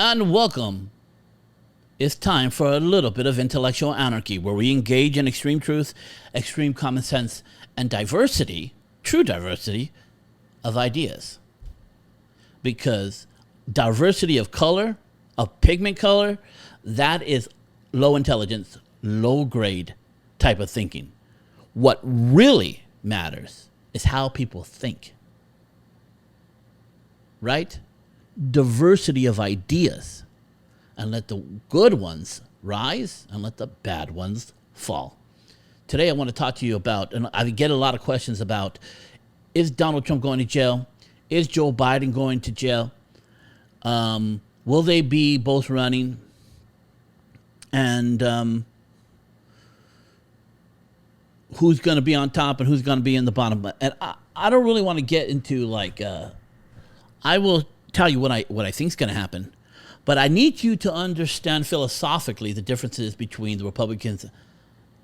And welcome. It's time for a little bit of intellectual anarchy where we engage in extreme truth, extreme common sense, and diversity, true diversity, of ideas. Because diversity of color, of pigment color, that is low intelligence, low grade type of thinking. What really matters is how people think. Right? Diversity of ideas, and let the good ones rise and let the bad ones fall. Today I want to talk to you about, and I get a lot of questions about, is Donald Trump going to jail? Is Joe Biden going to jail? Will they be both running? And who's going to be on top and who's going to be in the bottom? And I don't really want to get into I will tell you what I think is going to happen, but I need you to understand philosophically the differences between the Republicans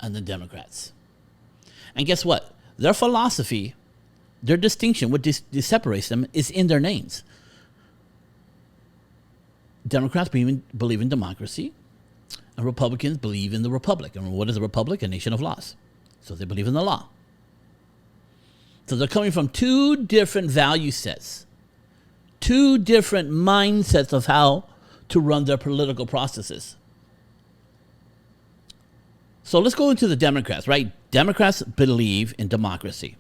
and the Democrats. And guess what? Their philosophy, their distinction, what separates them is in their names. Democrats believe in democracy, and Republicans believe in the republic. And what is a republic? A nation of laws. So they believe in the law. So they're coming from two different value sets, two different mindsets of how to run their political processes. So let's go into the Democrats, right? Democrats believe in democracy.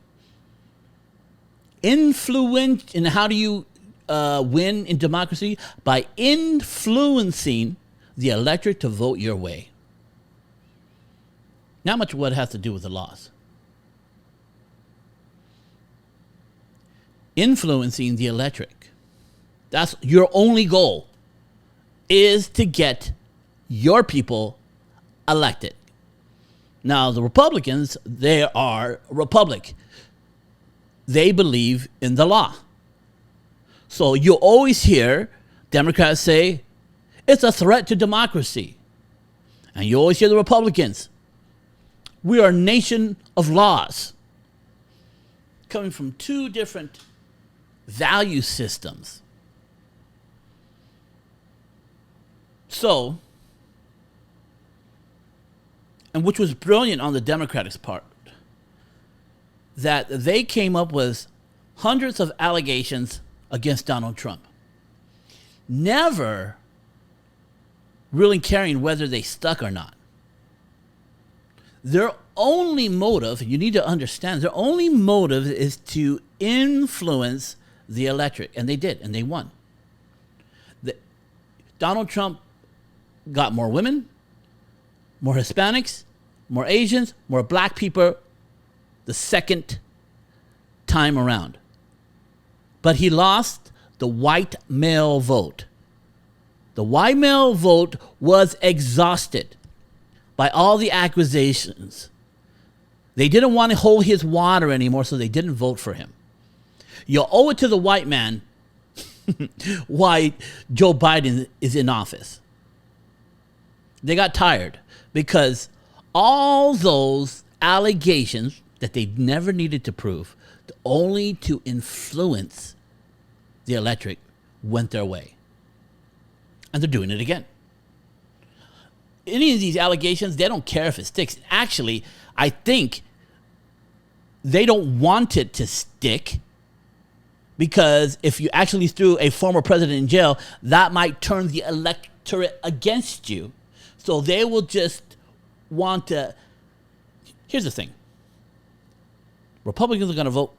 Influence, and how do you win in democracy? By influencing the electorate to vote your way. Not much what it has to do with the laws. Influencing the electorate. That's your only goal, is to get your people elected. Now, the Republicans, they are a republic. They believe in the law. So you always hear Democrats say, it's a threat to democracy. And you always hear the Republicans, we are a nation of laws. Coming from two different value systems. So, and which was brilliant on the Democratic part, that they came up with hundreds of allegations against Donald Trump, never really caring whether they stuck or not. Their only motive, you need to understand, their only motive is to influence the electorate, and they did, and they won. Donald Trump got more women, more Hispanics, more Asians, more black people the second time around. But he lost the white male vote. The white male vote was exhausted by all the accusations. They didn't want to hold his water anymore, so they didn't vote for him. You owe it to the white man why Joe Biden is in office. They got tired because all those allegations that they never needed to prove, only to influence the electorate, went their way. And they're doing it again. Any of these allegations, they don't care if it sticks. Actually, I think they don't want it to stick, because if you actually threw a former president in jail, that might turn the electorate against you. So they will just want to. Here's the thing. Republicans are going to vote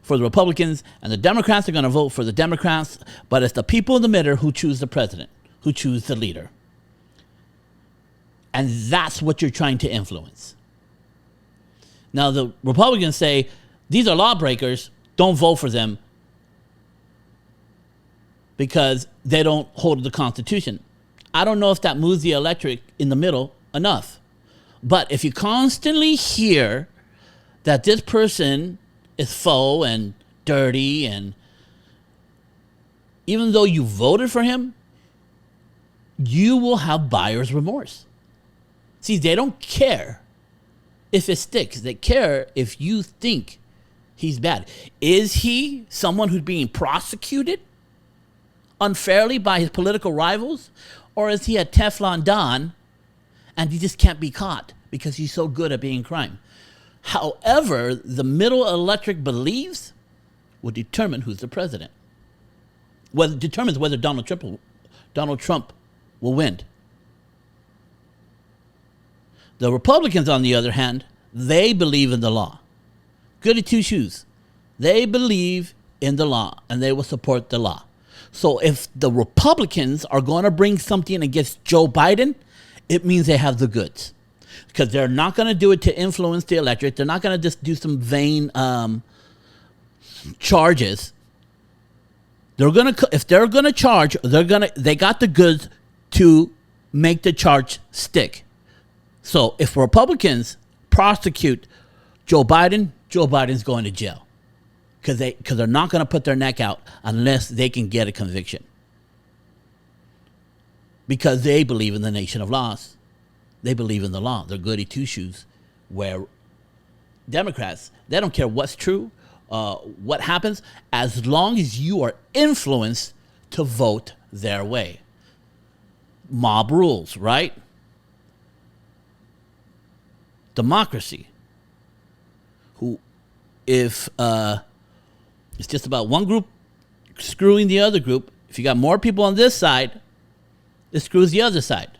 for the Republicans, and the Democrats are going to vote for the Democrats, but it's the people in the middle who choose the president, who choose the leader. And that's what you're trying to influence. Now, the Republicans say, these are lawbreakers, don't vote for them because they don't hold the Constitution. I don't know if that moves the electorate in the middle enough. But if you constantly hear that this person is faux and dirty, and even though you voted for him, you will have buyer's remorse. See, they don't care if it sticks. They care if you think he's bad. Is he someone who's being prosecuted unfairly by his political rivals? Or is he a Teflon Don and he just can't be caught because he's so good at being crime? However, the middle electorate believes will determine who's the president. Well, determines whether Donald Trump will win. The Republicans, on the other hand, they believe in the law. Goody two shoes. They believe in the law and they will support the law. So if the Republicans are going to bring something against Joe Biden, it means they have the goods. Because they're not going to do it to influence the electorate. They're not going to just do some vain charges. If they're going to charge, they got the goods to make the charge stick. So if Republicans prosecute Joe Biden's going to jail. Because they're not going to put their neck out unless they can get a conviction. Because they believe in the nation of laws. They believe in the law. They're goody two-shoes. Where Democrats, they don't care what's true, what happens, as long as you are influenced to vote their way. Mob rules, right? Democracy. If it's just about one group screwing the other group, if you got more people on this side, it screws the other side.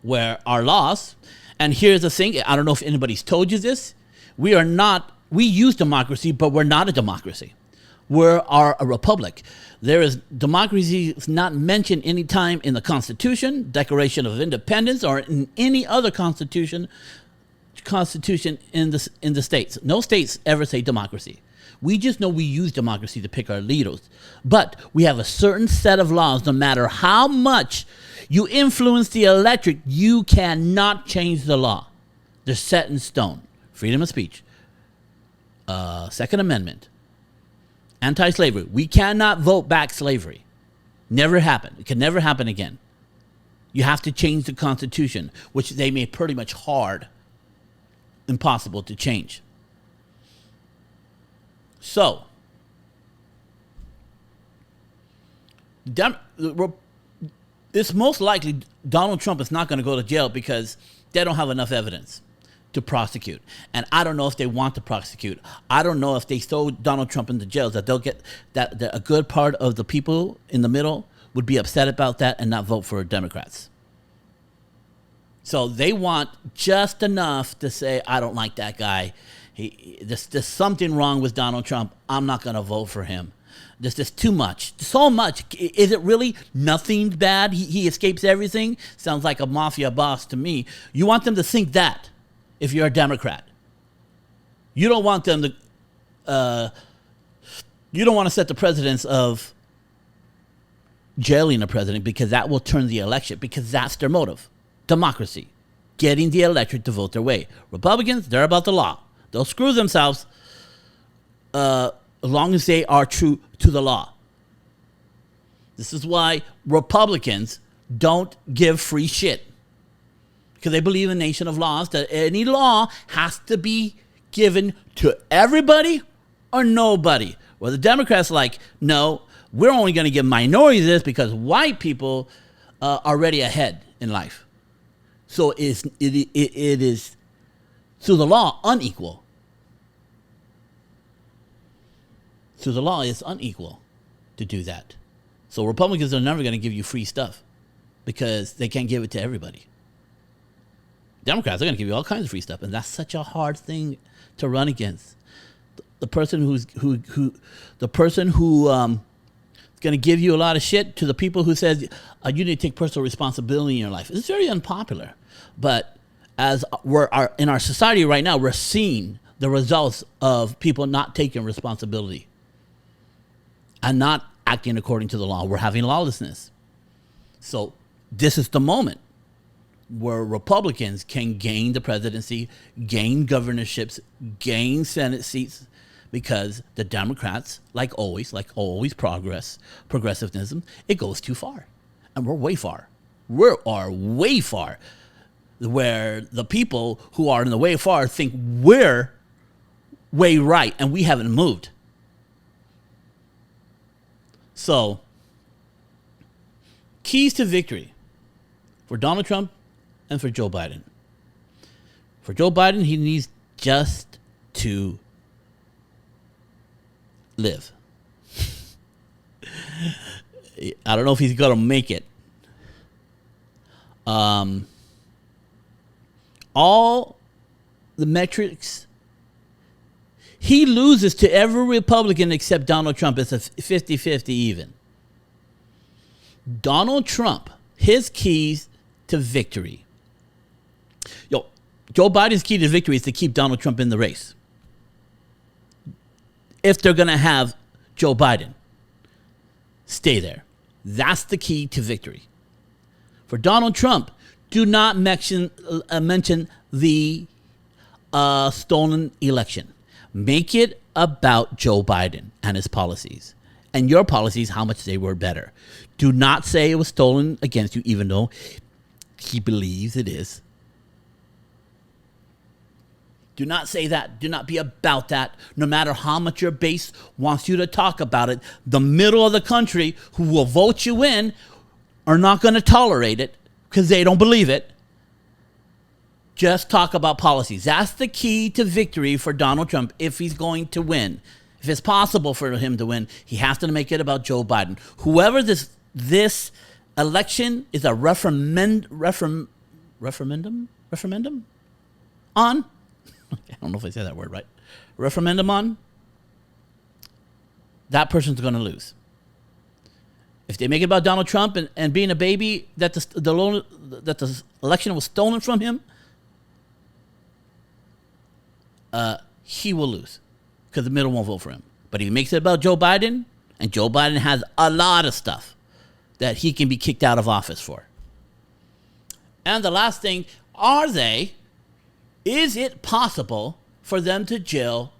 Where our laws, and here's the thing, I don't know if anybody's told you this, we use democracy, but we're not a democracy. We're a republic. Democracy is not mentioned any time in the Constitution, Declaration of Independence, or in any other constitution in the states. No states ever say democracy. We just know we use democracy to pick our leaders. But we have a certain set of laws. No matter how much you influence the electorate, you cannot change the law. They're set in stone. Freedom of speech. Second Amendment. Anti-slavery. We cannot vote back slavery. Never happened. It can never happen again. You have to change the Constitution, which they made pretty much hard, impossible to change. So, it's most likely Donald Trump is not going to go to jail because they don't have enough evidence to prosecute. And I don't know if they want to prosecute. I don't know if they throw Donald Trump into jail that they'll get that a good part of the people in the middle would be upset about that and not vote for Democrats. So they want just enough to say, I don't like that guy. There's something wrong with Donald Trump. I'm not going to vote for him. There's just too much. So much. Is it really nothing bad? He escapes everything? Sounds like a mafia boss to me. You want them to think that if you're a Democrat. You don't want them to... you don't want to set the precedence of jailing a president because that will turn the election, because that's their motive. Democracy. Getting the electorate to vote their way. Republicans, they're about the law. They'll screw themselves as long as they are true to the law. This is why Republicans don't give free shit. Because they believe in a nation of laws, that any law has to be given to everybody or nobody. Well, the Democrats are like, no, we're only going to give minorities this because white people are already ahead in life. So it is, through the law, unequal. Through the law, it's unequal to do that. So Republicans are never going to give you free stuff because they can't give it to everybody. Democrats are going to give you all kinds of free stuff, and that's such a hard thing to run against. The person who's going to give you a lot of shit to the people who says you need to take personal responsibility in your life. It's very unpopular, but as in our society right now, we're seeing the results of people not taking responsibility and not acting according to the law. We're having lawlessness. So this is the moment where Republicans can gain the presidency, gain governorships, gain Senate seats, because the Democrats, like always progressivism, it goes too far. And we're way far. We are way far. Where the people who are in the way far think we're way right and we haven't moved. So Keys to victory for Donald Trump and for Joe Biden. For Joe Biden, he needs just to live. I don't know if he's going to make it. All the metrics, he loses to every Republican except Donald Trump. It's a 50-50 even. Donald Trump, his keys to victory. Joe Biden's key to victory is to keep Donald Trump in the race. If they're going to have Joe Biden stay there. That's the key to victory. For Donald Trump, do not mention the stolen election. Make it about Joe Biden and his policies. And your policies, how much they were better. Do not say it was stolen against you, even though he believes it is. Do not say that. Do not be about that. No matter how much your base wants you to talk about it, the middle of the country who will vote you in are not going to tolerate it because they don't believe it. Just talk about policies. That's the key to victory for Donald Trump if he's going to win. If it's possible for him to win, he has to make it about Joe Biden. Whoever this election is a referendum on. I don't know if I said that word right. Referendum on. That person's going to lose. If they make it about Donald Trump and being a baby that the election was stolen from him, he will lose because the middle won't vote for him. But if he makes it about Joe Biden, and Joe Biden has a lot of stuff that he can be kicked out of office for. And the last thing, is it possible for them to jail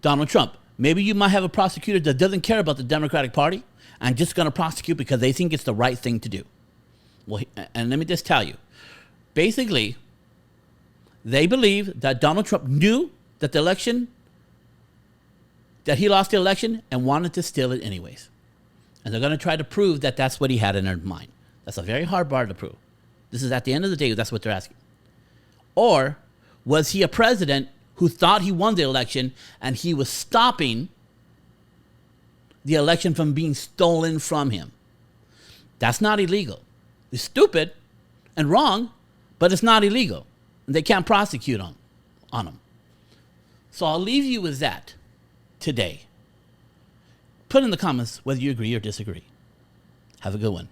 Donald Trump? Maybe you might have a prosecutor that doesn't care about the Democratic Party and just going to prosecute because they think it's the right thing to do. Well, and let me just tell you, basically, they believe that Donald Trump knew that that he lost the election and wanted to steal it anyways. And they're going to try to prove that that's what he had in their mind. That's a very hard bar to prove. This is at the end of the day, that's what they're asking. Or was he a president who thought he won the election and he was stopping the election from being stolen from him? That's not illegal. It's stupid and wrong, but it's not illegal. And they can't prosecute on him. So I'll leave you with that today. Put in the comments whether you agree or disagree. Have a good one.